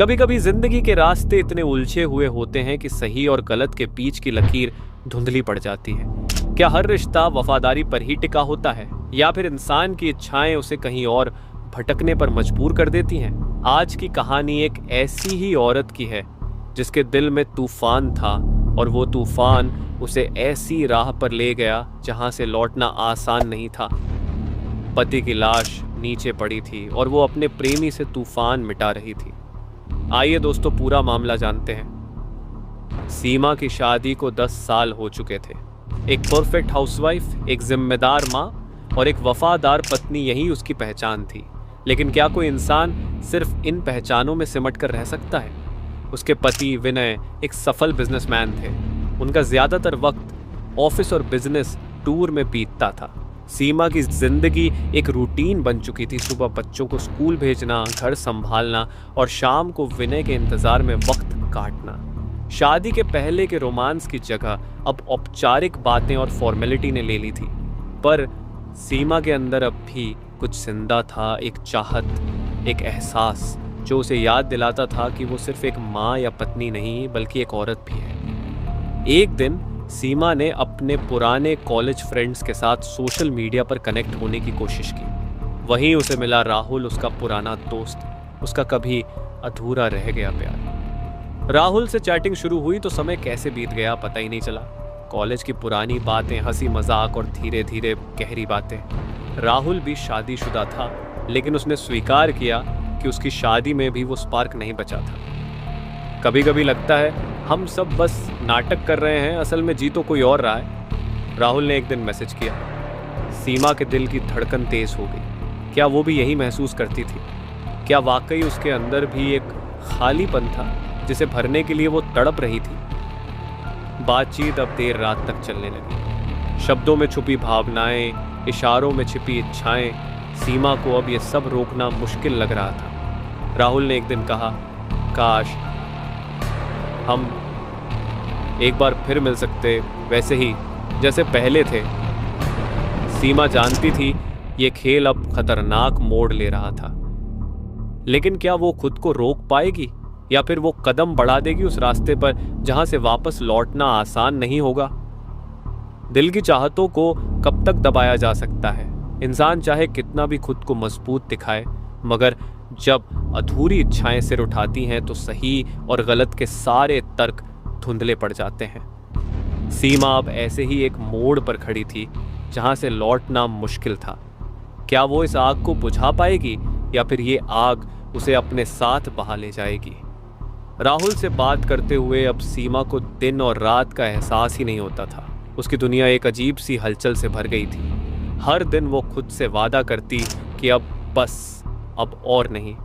कभी कभी जिंदगी के रास्ते इतने उलझे हुए होते हैं कि सही और गलत के बीच की लकीर धुंधली पड़ जाती है। क्या हर रिश्ता वफादारी पर ही टिका होता है, या फिर इंसान की इच्छाएं उसे कहीं और भटकने पर मजबूर कर देती हैं? आज की कहानी एक ऐसी ही औरत की है जिसके दिल में तूफान था, और वो तूफान उसे ऐसी राह पर ले गया जहां से लौटना आसान नहीं था। पति की लाश नीचे पड़ी थी और वो अपने प्रेमी से तूफान मिटा रही थी। आइए दोस्तों, पूरा मामला जानते हैं। सीमा की शादी को 10 साल हो चुके थे। एक परफेक्ट हाउसवाइफ, एक जिम्मेदार माँ और एक वफादार पत्नी, यही उसकी पहचान थी। लेकिन क्या कोई इंसान सिर्फ इन पहचानों में सिमट कर रह सकता है? उसके पति विनय एक सफल बिजनेसमैन थे। उनका ज्यादातर वक्त ऑफिस और बिजनेस टूर में बीतता था। सीमा की जिंदगी एक रूटीन बन चुकी थी। सुबह बच्चों को स्कूल भेजना, घर संभालना और शाम को विनय के इंतजार में वक्त काटना। शादी के पहले के रोमांस की जगह अब औपचारिक बातें और फॉर्मेलिटी ने ले ली थी। पर सीमा के अंदर अब भी कुछ जिंदा था, एक चाहत, एक एहसास जो उसे याद दिलाता था कि वो सिर्फ एक माँ या पत्नी नहीं बल्कि एक औरत भी है। एक दिन सीमा ने अपने पुराने कॉलेज फ्रेंड्स के साथ सोशल मीडिया पर कनेक्ट होने की कोशिश की। वहीं उसे मिला राहुल, उसका पुराना दोस्त, उसका कभी अधूरा रह गया प्यार। राहुल से चैटिंग शुरू हुई तो समय कैसे बीत गया पता ही नहीं चला। कॉलेज की पुरानी बातें, हंसी मजाक और धीरे धीरे गहरी बातें। राहुल भी शादीशुदा था, लेकिन उसने स्वीकार किया कि उसकी शादी में भी वो स्पार्क नहीं बचा था। कभी कभी लगता है हम सब बस नाटक कर रहे हैं, असल में जी तो कोई और रहा है, राहुल ने एक दिन मैसेज किया। सीमा के दिल की धड़कन तेज हो गई। क्या वो भी यही महसूस करती थी? क्या वाकई उसके अंदर भी एक खालीपन था जिसे भरने के लिए वो तड़प रही थी? बातचीत अब देर रात तक चलने लगी। शब्दों में छुपी भावनाएं, इशारों में छिपी इच्छाएं। सीमा को अब ये सब रोकना मुश्किल लग रहा था। राहुल ने एक दिन कहा, काश हम एक बार फिर मिल सकते, वैसे ही जैसे पहले थे। सीमा जानती थी ये खेल अब खतरनाक मोड़ ले रहा था, लेकिन क्या वो खुद को रोक पाएगी, या फिर वो कदम बढ़ा देगी उस रास्ते पर जहां से वापस लौटना आसान नहीं होगा? दिल की चाहतों को कब तक दबाया जा सकता है? इंसान चाहे कितना भी खुद को मजबूत दिखाए, मगर जब अधूरी इच्छाएं सिर उठाती हैं तो सही और गलत के सारे तर्क धुंधले पड़ जाते हैं। सीमा अब ऐसे ही एक मोड़ पर खड़ी थी जहां से लौटना मुश्किल था। क्या वो इस आग को बुझा पाएगी, या फिर ये आग उसे अपने साथ बहा ले जाएगी? राहुल से बात करते हुए अब सीमा को दिन और रात का एहसास ही नहीं होता था। उसकी दुनिया एक अजीब सी हलचल से भर गई थी। हर दिन वो खुद से वादा करती कि अब बस, अब और नहीं,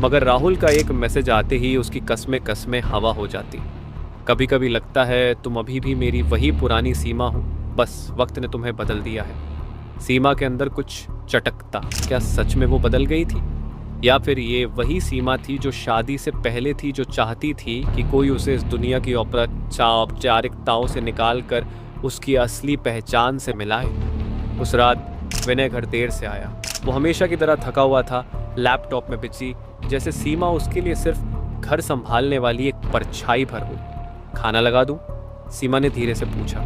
मगर राहुल का एक मैसेज आते ही उसकी कस्में कस्में हवा हो जाती। कभी कभी लगता है तुम अभी भी मेरी वही पुरानी सीमा हो, बस वक्त ने तुम्हें बदल दिया है। सीमा के अंदर कुछ चटकता। क्या सच में वो बदल गई थी, या फिर ये वही सीमा थी जो शादी से पहले थी, जो चाहती थी कि कोई उसे इस दुनिया की औपचारिकताओं से निकाल कर उसकी असली पहचान से मिलाए? उस रात विनय घर देर से आया। वो हमेशा की तरह थका हुआ था, लैपटॉप में बिजी, जैसे सीमा उसके लिए सिर्फ घर संभालने वाली एक परछाई भर हो। खाना लगा दूं? सीमा ने धीरे से पूछा।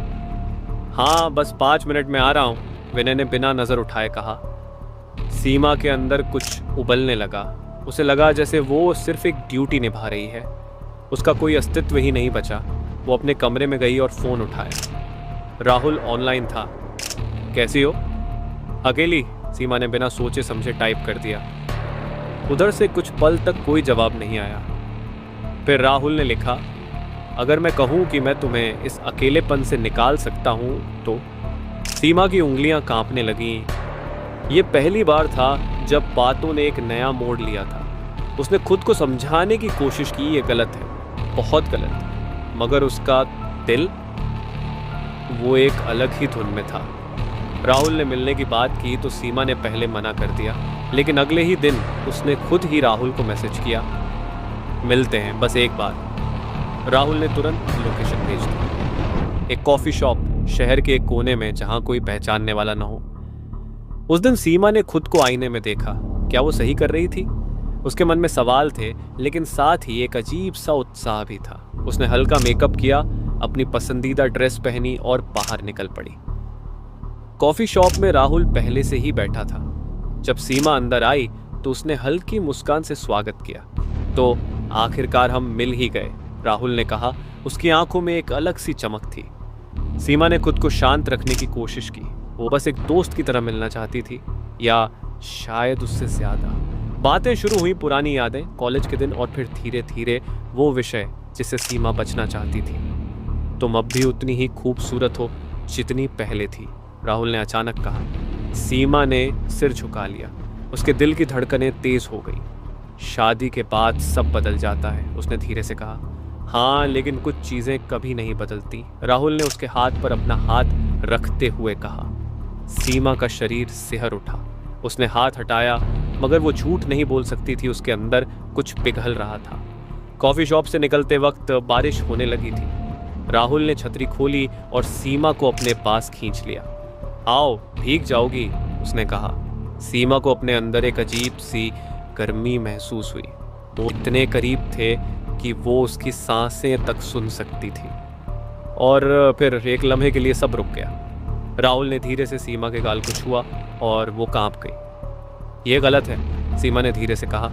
हाँ, बस 5 मिनट में आ रहा हूँ, विनय ने बिना नजर उठाए कहा। सीमा के अंदर कुछ उबलने लगा। उसे लगा जैसे वो सिर्फ एक ड्यूटी निभा रही है, उसका कोई अस्तित्व ही नहीं बचा। वो अपने कमरे में गई और फोन उठाया। राहुल ऑनलाइन था। कैसी हो? अकेली, सीमा ने बिना सोचे समझे टाइप कर दिया। उधर से कुछ पल तक कोई जवाब नहीं आया। फिर राहुल ने लिखा, अगर मैं कहूँ कि मैं तुम्हें इस अकेलेपन से निकाल सकता हूँ तो? सीमा की उंगलियां कांपने लगीं। ये पहली बार था जब बातों ने एक नया मोड़ लिया था। उसने खुद को समझाने की कोशिश की, ये गलत है, बहुत गलत, मगर उसका दिल वो एक अलग ही धुन में था। राहुल ने मिलने की बात की तो सीमा ने पहले मना कर दिया, लेकिन अगले ही दिन उसने खुद ही राहुल को मैसेज किया, मिलते हैं बस एक बार। राहुल ने तुरंत लोकेशन भेज दी, एक कॉफी शॉप शहर के एक कोने में जहां कोई पहचानने वाला न हो। उस दिन सीमा ने खुद को आईने में देखा। क्या वो सही कर रही थी? उसके मन में सवाल थे, लेकिन साथ ही एक अजीब सा उत्साह भी था। उसने हल्का मेकअप किया, अपनी पसंदीदा ड्रेस पहनी और बाहर निकल पड़ी। कॉफी शॉप में राहुल पहले से ही बैठा था। जब सीमा अंदर आई तो उसने हल्की मुस्कान से स्वागत किया। तो आखिरकार हम मिल ही गए, राहुल ने कहा। उसकी आंखों में एक अलग सी चमक थी। सीमा ने खुद को शांत रखने की कोशिश की। वो बस एक दोस्त की तरह मिलना चाहती थी, या शायद उससे ज्यादा। बातें शुरू हुई, पुरानी यादें, कॉलेज के दिन, और फिर धीरे धीरे वो विषय जिससे सीमा बचना चाहती थी। तुम अब भी उतनी ही खूबसूरत हो जितनी पहले थी, राहुल ने अचानक कहा। सीमा ने सिर झुका लिया। उसके दिल की धड़कनें तेज हो गई। शादी के बाद सब बदल जाता है, उसने धीरे से कहा। हाँ, लेकिन कुछ चीजें कभी नहीं बदलती, राहुल ने उसके हाथ पर अपना हाथ रखते हुए कहा। सीमा का शरीर सिहर उठा। उसने हाथ हटाया, मगर वो झूठ नहीं बोल सकती थी, उसके अंदर कुछ पिघल रहा था। कॉफी शॉप से निकलते वक्त बारिश होने लगी थी। राहुल ने छतरी खोली और सीमा को अपने पास खींच लिया। आओ, भीग जाओगी, उसने कहा। सीमा को अपने अंदर एक अजीब सी गर्मी महसूस हुई। वो इतने करीब थे कि वो उसकी सांसें तक सुन सकती थी। और फिर एक लम्हे के लिए सब रुक गया। राहुल ने धीरे से सीमा के गाल को छुआ और वो कांप गई। ये गलत है, सीमा ने धीरे से कहा।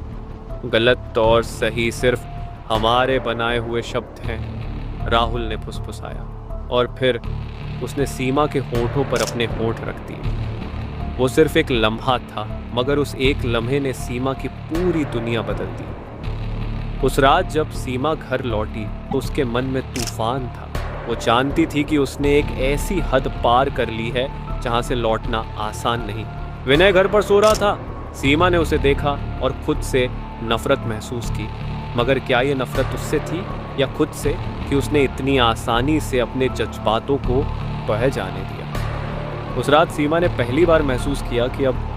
गलत और सही सिर्फ हमारे बनाए हुए शब्द हैं, राहुल ने फुसफुसाया। और फिर उसने सीमा के होठों पर अपने होठ रख दिए। वो सिर्फ एक लम्हा था, मगर उस एक लम्हे ने सीमा की पूरी दुनिया बदल दी। उस रात जब सीमा घर लौटी तो उसके मन में तूफान था। वो जानती थी कि उसने एक ऐसी हद पार कर ली है जहां से लौटना आसान नहीं। विनय घर पर सो रहा था। सीमा ने उसे देखा और खुद से नफरत महसूस की। मगर क्या ये नफरत उससे थी या खुद से, कि उसने इतनी आसानी से अपने जज्बातों को बह जाने दिया। उस रात सीमा ने पहली बार महसूस किया कि अब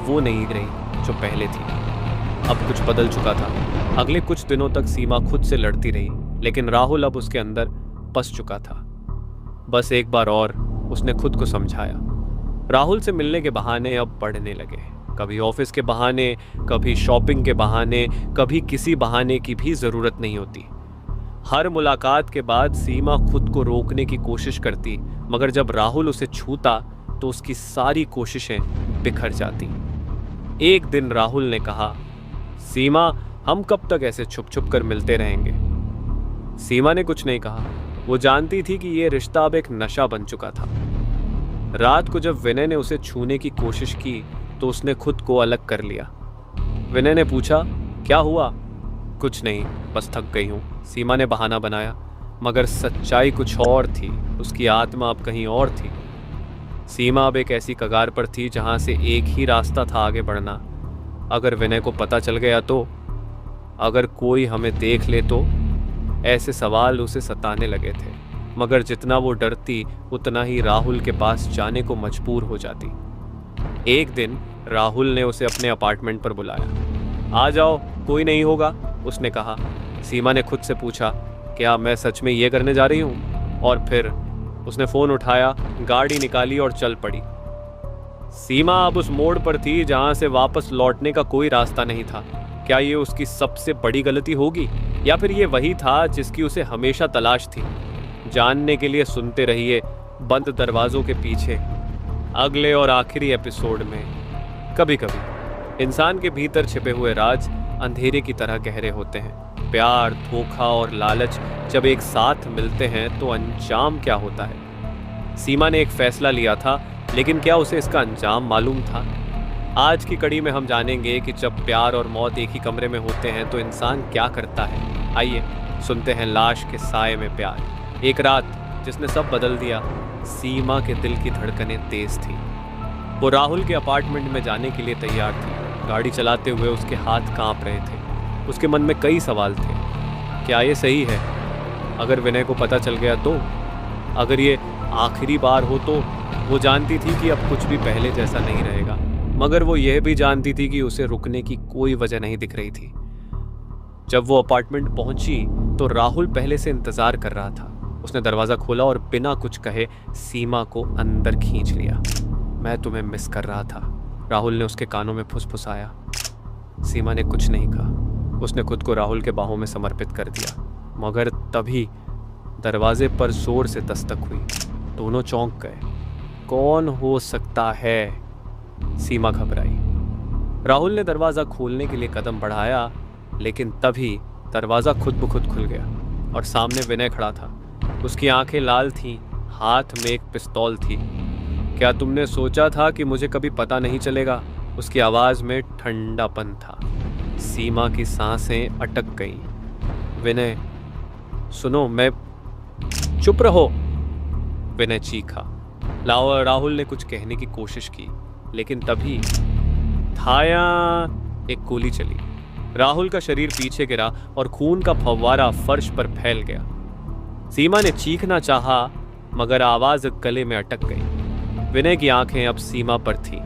वो नहीं रही जो पहले थी। अब कुछ बदल चुका था। अगले कुछ दिनों तक सीमा खुद से लड़ती रही, लेकिन राहुल अब उसके अंदर बस चुका था। बस एक बार और उसने खुद को समझाया। राहुल से मिलने के बहाने अब बढ़ने लगे। कभी ऑफिस के बहाने, कभी शॉपिंग के बहाने, कभी किसी बहाने की भी जरूरत नहीं होती। हर मुलाकात के बाद सीमा खुद को रोकने की कोशिश करती, मगर जब राहुल उसे छूता तो उसकी सारी कोशिशें बिखर जाती। एक दिन राहुल ने कहा, सीमा, हम कब तक ऐसे छुप छुप कर मिलते रहेंगे? सीमा ने कुछ नहीं कहा। वो जानती थी कि यह रिश्ता अब एक नशा बन चुका था। रात को जब विनय ने उसे छूने की कोशिश की तो उसने खुद को अलग कर लिया। विनय ने पूछा, क्या हुआ? कुछ नहीं, बस थक गई हूँ, सीमा ने बहाना बनाया। मगर सच्चाई कुछ और थी। उसकी आत्मा अब कहीं और थी। सीमा अब एक ऐसी कगार पर थी जहां से एक ही रास्ता था आगे बढ़ना। अगर विनय को पता चल गया तो, अगर कोई हमें देख ले तो, ऐसे सवाल उसे सताने लगे थे। मगर जितना वो डरती उतना ही राहुल के पास जाने को मजबूर हो जाती। एक दिन राहुल ने उसे अपने अपार्टमेंट पर बुलाया। आ जाओ, कोई नहीं होगा, उसने कहा। सीमा ने खुद से पूछा, क्या मैं सच में ये करने जा रही हूँ? और फिर उसने फोन उठाया, गाड़ी निकाली और चल पड़ी। सीमा अब उस मोड़ पर थी जहां से वापस लौटने का कोई रास्ता नहीं था। क्या ये उसकी सबसे बड़ी गलती होगी, या फिर ये वही था जिसकी उसे हमेशा तलाश थी? जानने के लिए सुनते रहिए बंद दरवाजों के पीछे, अगले और आखिरी एपिसोड में। कभी कभी इंसान के भीतर छिपे हुए राज अंधेरे की तरह गहरे होते हैं। प्यार, धोखा और लालच जब एक साथ मिलते हैं तो अंजाम क्या होता है? सीमा ने एक फैसला लिया था, लेकिन क्या उसे इसका अंजाम मालूम था? आज की कड़ी में हम जानेंगे कि जब प्यार और मौत एक ही कमरे में होते हैं तो इंसान क्या करता है। आइए सुनते हैं लाश के साए में प्यार। एक रात जिसने सब बदल दिया। सीमा के दिल की धड़कनें तेज थी। वो राहुल के अपार्टमेंट में जाने के लिए तैयार थी। गाड़ी चलाते हुए उसके हाथ कांप रहे थे। उसके मन में कई सवाल थे। क्या ये सही है? अगर विनय को पता चल गया तो? अगर ये आखिरी बार हो तो? वो जानती थी कि अब कुछ भी पहले जैसा नहीं रहेगा, मगर वो यह भी जानती थी कि उसे रुकने की कोई वजह नहीं दिख रही थी। जब वो अपार्टमेंट पहुंची तो राहुल पहले से इंतजार कर रहा था। उसने दरवाजा खोला और बिना कुछ कहे सीमा को अंदर खींच लिया। मैं तुम्हें मिस कर रहा था, राहुल ने उसके कानों में फुसफुसाया। सीमा ने कुछ नहीं कहा। उसने खुद को राहुल के बाहों में समर्पित कर दिया। मगर तभी दरवाजे पर जोर से दस्तक हुई। दोनों चौंक गए। कौन हो सकता है? सीमा घबराई। राहुल ने दरवाजा खोलने के लिए कदम बढ़ाया, लेकिन तभी दरवाजा खुद ब खुद खुल गया और सामने विनय खड़ा था। उसकी आंखें लाल थीं, हाथ में एक पिस्तौल थी। क्या तुमने सोचा था कि मुझे कभी पता नहीं चलेगा? उसकी आवाज में ठंडापन था। सीमा की सांसें अटक गईं। विनय, सुनो, मैं। चुप रहो, विनय चीखा। राहुल ने कुछ कहने की कोशिश की, लेकिन तभी थाया एक गोली चली। राहुल का शरीर पीछे गिरा और खून का फव्वारा फर्श पर फैल गया। सीमा ने चीखना चाहा, मगर आवाज गले में अटक गई। विनय की आंखें अब सीमा पर थीं।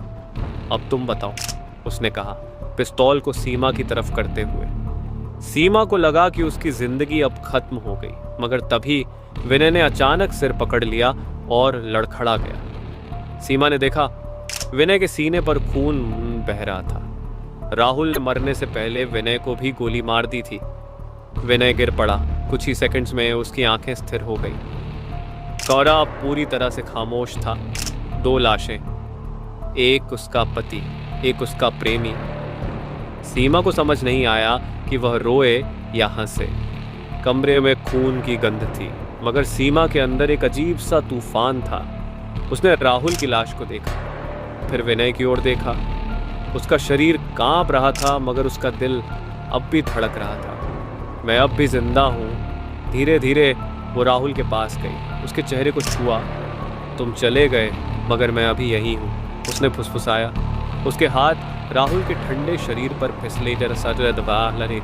अब तुम बताओ, उसने कहा, पिस्तौल को सीमा की तरफ करते हुए। सीमा को लगा कि उसकी जिंदगी अब खत्म हो गई, मगर तभी विनय ने अचानक सिर पकड़ लिया और लड़खड़ा गया। सीमा ने देखा विनय के सीने पर खून बह रहा था। राहुल ने मरने से पहले विनय को भी गोली मार दी थी। विनय गिर पड़ा। कुछ ही सेकंड्स में उसकी आंखें स्थिर हो गई। कौरा पूरी तरह से खामोश था। 2 लाशें, एक उसका पति, एक उसका प्रेमी। सीमा को समझ नहीं आया कि वह रोए या हंसे। कमरे में खून की गंध थी, मगर सीमा के अंदर एक अजीब सा तूफान था। उसने राहुल की लाश को देखा, फिर विनय की ओर देखा। उसका शरीर कांप रहा था, मगर उसका दिल अब भी धड़क रहा था। मैं अब भी जिंदा हूँ। धीरे धीरे वो राहुल के पास गई, उसके चेहरे को छुआ। तुम चले गए, मगर मैं अभी यहीं हूँ, उसने फुसफुसाया। उसके हाथ राहुल के ठंडे शरीर पर फिसले जैसा दबा लगे।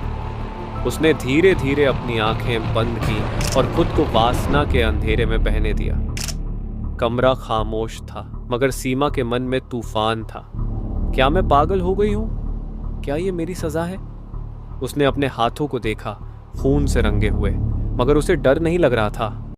उसने धीरे धीरे अपनी आंखें बंद की और खुद को वासना के अंधेरे में बहने दिया। कमरा खामोश था, मगर सीमा के मन में तूफान था। क्या मैं पागल हो गई हूँ? क्या ये मेरी सजा है? उसने अपने हाथों को देखा, खून से रंगे हुए, मगर उसे डर नहीं लग रहा था।